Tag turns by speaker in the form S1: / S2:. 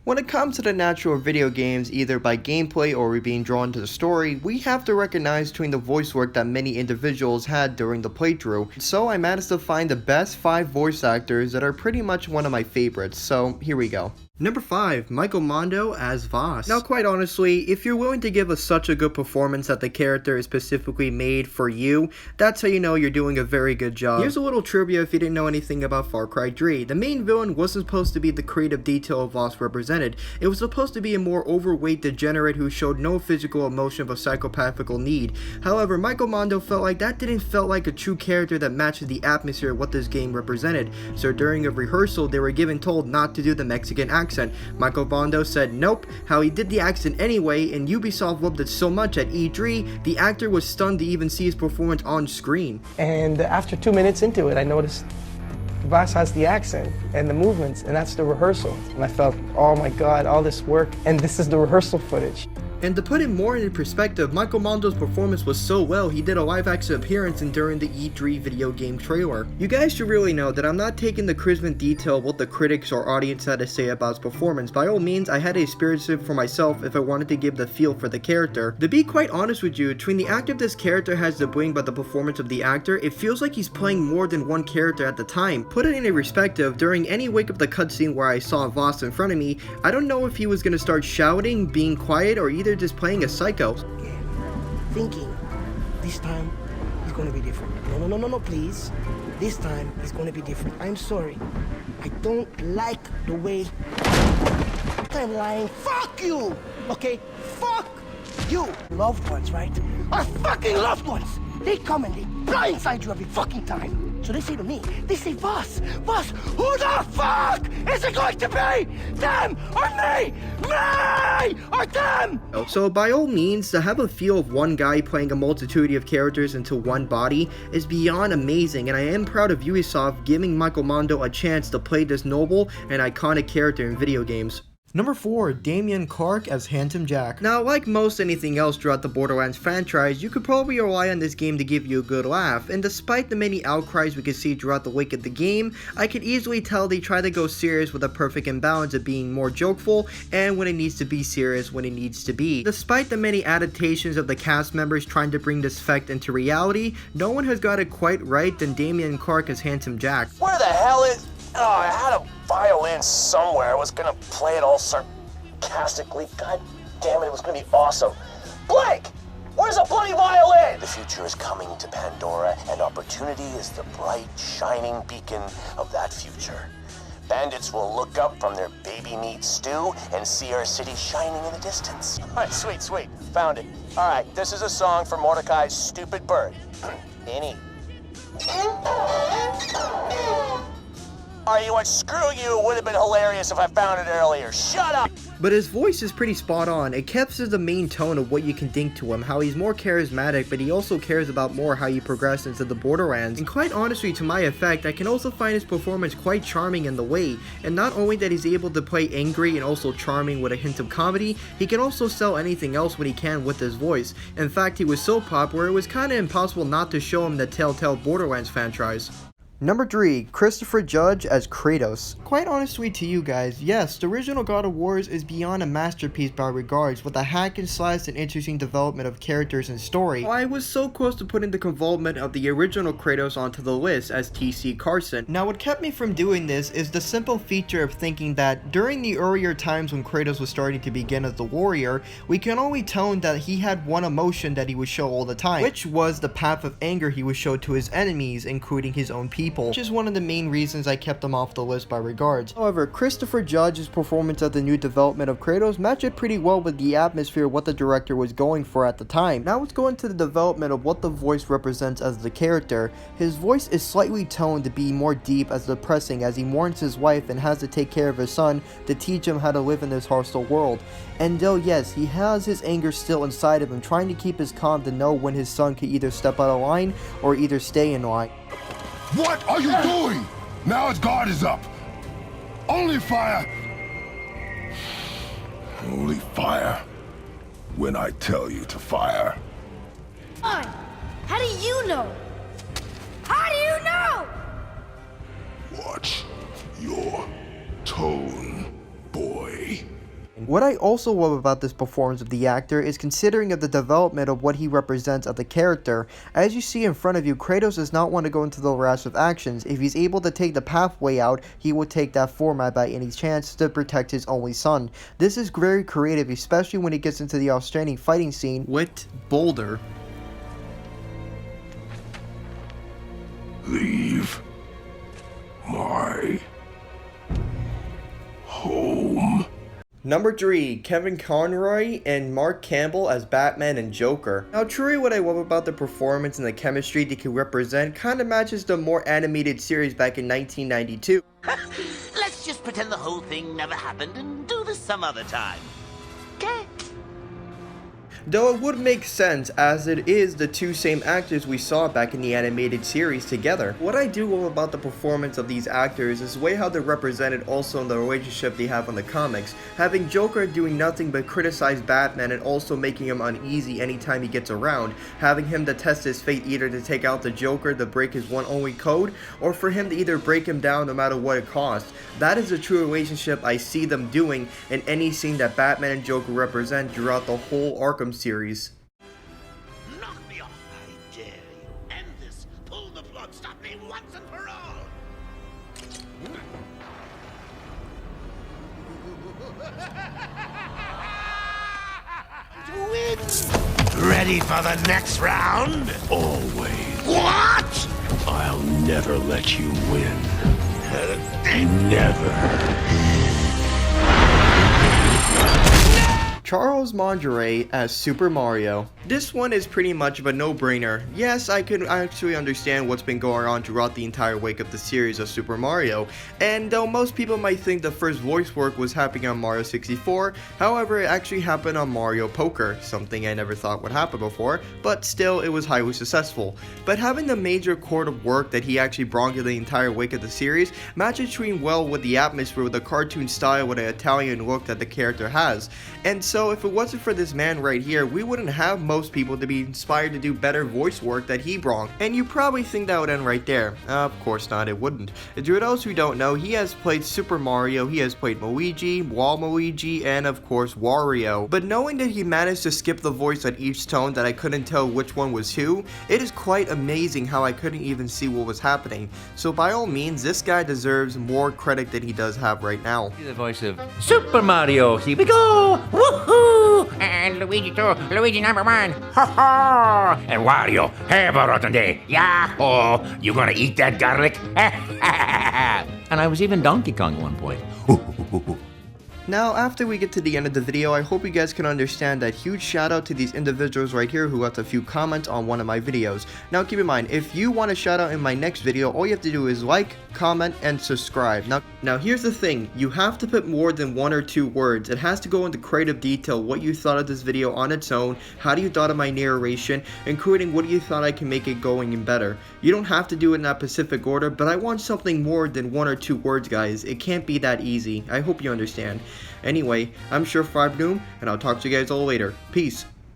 S1: When it comes to the natural video games, either by gameplay or being drawn to the story, we have to recognize between the voice work that many individuals had during the playthrough. So I managed to find the best 5 voice actors that are pretty much one of my favorites, so here we go. Number 5, Michael Mando as Voss. Now quite honestly, if you're willing to give us such a good performance that the character is specifically made for you, that's how you know you're doing a very good job. Here's a little trivia if you didn't know anything about Far Cry 3. The main villain wasn't supposed to be the creative detail of Voss represented. It was supposed to be a more overweight degenerate who showed no physical emotion of a psychopathical need. However, Michael Mando felt like that didn't feel like a true character that matched the atmosphere of what this game represented. So during a rehearsal, they were told not to do the Mexican accent. Michael Mando said nope, how he did the accent anyway, and Ubisoft loved it so much at E3, the actor was stunned to even see his performance on screen.
S2: And after 2 minutes into it, I noticed Voss has the accent and the movements, and that's the rehearsal. And I felt, oh my god, all this work, and this is the rehearsal footage.
S1: And to put it more into perspective, Michael Mando's performance was so well, he did a live action appearance during the E3 video game trailer. You guys should really know that I'm not taking the charisma and detail of what the critics or audience had to say about his performance. By all means, I had to experience it for myself if I wanted to give the feel for the character. To be quite honest with you, between the actor this character has to bring by the performance of the actor, it feels like he's playing more than one character at the time. Put it in a perspective, during any Wake Up the cutscene where I saw Voss in front of me, I don't know if he was gonna start shouting, being quiet, or either just playing a psycho.
S3: Thinking this time is going to be different. No, please. This time is going to be different. I'm sorry. I don't like the way I'm lying. Fuck you! Okay? Fuck you! Loved ones, right? Are fucking loved ones! They come and they blindside you every fucking time. So they say to me, they say, Voss, who the fuck is it going to be? Them or me? Me or them?
S1: So by all means, to have a feel of one guy playing a multitude of characters into one body is beyond amazing, and I am proud of Ubisoft giving Michael Mando a chance to play this noble and iconic character in video games. Number 4, Damian Clark as Handsome Jack. Now, like most anything else throughout the Borderlands franchise, you could probably rely on this game to give you a good laugh, and despite the many outcries we could see throughout the wake of the game, I could easily tell they try to go serious with a perfect imbalance of being more jokeful, and when it needs to be serious when it needs to be. Despite the many adaptations of the cast members trying to bring this fact into reality, no one has got it quite right than Damian Clark as Handsome Jack.
S4: Where the hell is... Oh, I had a violin somewhere. I was gonna play it all sarcastically. God damn it, it was gonna be awesome. Blake! Where's a bloody violin? The future is coming to Pandora, and opportunity is the bright, shining beacon of that future. Bandits will look up from their baby meat stew and see our city shining in the distance. All right, sweet. Found it. All right, this is a song for Mordecai's stupid bird. Annie. Alright, you know what? Screw you. It would have been hilarious if I found it earlier. Shut up!
S1: But his voice is pretty spot on. It captures the main tone of what you can think to him, how he's more charismatic, but he also cares about more how you progress into the Borderlands. And quite honestly, to my effect, I can also find his performance quite charming in the way. And not only that he's able to play angry and also charming with a hint of comedy, he can also sell anything else when he can with his voice. In fact, he was so popular, it was kinda impossible not to show him the Telltale Borderlands franchise. Number 3, Christopher Judge as Kratos. Quite honestly to you guys, yes, the original God of War is beyond a masterpiece by regards, with a hack and slash and interesting development of characters and story. I was so close to putting the involvement of the original Kratos onto the list as T.C. Carson. Now what kept me from doing this is the simple feature of thinking that during the earlier times when Kratos was starting to begin as the warrior, we can only tell that he had one emotion that he would show all the time, which was the path of anger he would show to his enemies, including his own people. Which is one of the main reasons I kept him off the list by regards. However, Christopher Judge's performance of the new development of Kratos matched it pretty well with the atmosphere of what the director was going for at the time. Now let's go into the development of what the voice represents as the character. His voice is slightly toned to be more deep as depressing as he mourns his wife and has to take care of his son to teach him how to live in this hostile world. And though yes, he has his anger still inside of him, trying to keep his calm to know when his son could either step out of line or either stay in line.
S5: What are you doing? Now his guard is up. Only fire. Only fire when I tell you to fire.
S6: Fine. How do you know? How do you know?
S5: Watch your tone, boy.
S1: What I also love about this performance of the actor is considering of the development of what he represents of the character. As you see in front of you, Kratos does not want to go into the rash of actions. If he's able to take the pathway out, he will take that format by any chance to protect his only son. This is very creative, especially when he gets into the outstanding fighting scene with Boulder.
S5: Leave my home.
S1: Number 3, Kevin Conroy and Mark Campbell as Batman and Joker. Now truly what I love about the performance and the chemistry they can represent kinda matches the more animated series back in 1992.
S7: Let's just pretend the whole thing never happened and do this some other time. Okay?
S1: Though it would make sense as it is the two same actors we saw back in the animated series together. What I do love about the performance of these actors is the way how they're represented also in the relationship they have in the comics. Having Joker doing nothing but criticize Batman and also making him uneasy anytime he gets around. Having him to test his fate either to take out the Joker to break his one only code or for him to either break him down no matter what it costs. That is a true relationship I see them doing in any scene that Batman and Joker represent throughout the whole Arkham series.
S7: Knock me off, I dare you. End this. Pull the plug. Stop me once and for all. Win. Ready for the next round?
S5: Always.
S7: What?
S5: I'll never let you win. Never.
S1: Charles Monterey as Super Mario. This one is pretty much of a no-brainer. Yes, I can actually understand what's been going on throughout the entire wake of the series of Super Mario, and though most people might think the first voice work was happening on Mario 64, however it actually happened on Mario Poker, something I never thought would happen before, but still it was highly successful. But having the major core of work that he actually brought to the entire wake of the series matches between well with the atmosphere with the cartoon style with the Italian look that the character has, and so if it wasn't for this man right here, we wouldn't have most people to be inspired to do better voice work that he brought. And you probably think that would end right there. Of course not, it wouldn't. To those who don't know, he has played Super Mario, he has played Luigi, Waluigi, and of course Wario. But knowing that he managed to skip the voice at each tone that I couldn't tell which one was who, it is quite amazing how I couldn't even see what was happening. So by all means, this guy deserves more credit than he does have right now.
S8: The voice of Super Mario, here we go! Woohoo! And Luigi too, Luigi number 1, ha ha! And Wario, have a rotten day, yahoo! You gonna eat that garlic? And I was even Donkey Kong at one point.
S1: Now, after we get to the end of the video, I hope you guys can understand that huge shout out to these individuals right here who left a few comments on one of my videos. Now, keep in mind, if you want a shout out in my next video, all you have to do is like, comment, and subscribe. Now here's the thing, you have to put more than 1 or 2 words. It has to go into creative detail what you thought of this video on its own, how do you thought of my narration, including what do you thought I can make it going in better. You don't have to do it in that specific order, but I want something more than 1 or 2 words, guys. It can't be that easy. I hope you understand. Anyway, I'm Sure Doom, and I'll talk to you guys all later. Peace.